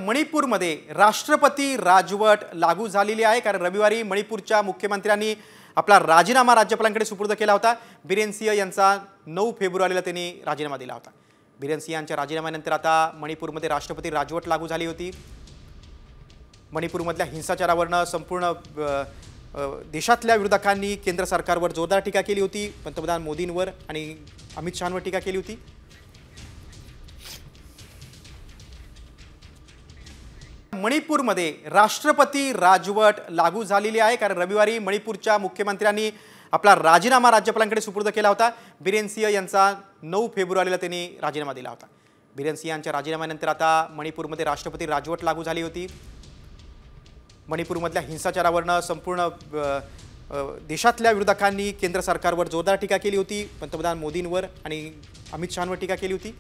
मणिपूरमध्ये राष्ट्रपती राजवट लागू झालेली आहे कारण रविवारी मणिपूरच्या मुख्यमंत्र्यांनी आपला राजीनामा राज्यपालांकडे सुपूर्द केला होता। बिरेन सिंह यांचा 9 फेब्रुवारीला त्यांनी राजीनामा दिला होता। बिरेन सिंह यांच्या राजीनाम्यानंतर आता मणिपूरमध्ये राष्ट्रपती राजवट लागू झाली होती। मणिपूरमधल्या हिंसाचारावरून संपूर्ण देशातल्या विरोधकांनी केंद्र सरकारवर जोरदार टीका केली होती। पंतप्रधान मोदींवर आणि अमित शहांवर टीका केली होती। मणिपूरमध्ये राष्ट्रपती राजवट लागू झालेली आहे कारण रविवारी मणिपूरच्या मुख्यमंत्र्यांनी आपला राजीनामा राज्यपालांकडे सुपूर्द केला होता। बिरेन सिंह यांचा 9 फेब्रुवारीला त्यांनी राजीनामा दिला होता। बिरेन सिंह यांच्या राजीनाम्यानंतर आता मणिपूरमध्ये राष्ट्रपती राजवट लागू झाली होती। मणिपूरमधल्या हिंसाचारावरून संपूर्ण देशातल्या विरोधकांनी केंद्र सरकारवर जोरदार टीका केली होती। पंतप्रधान मोदींवर आणि अमित शहांवर टीका केली होती।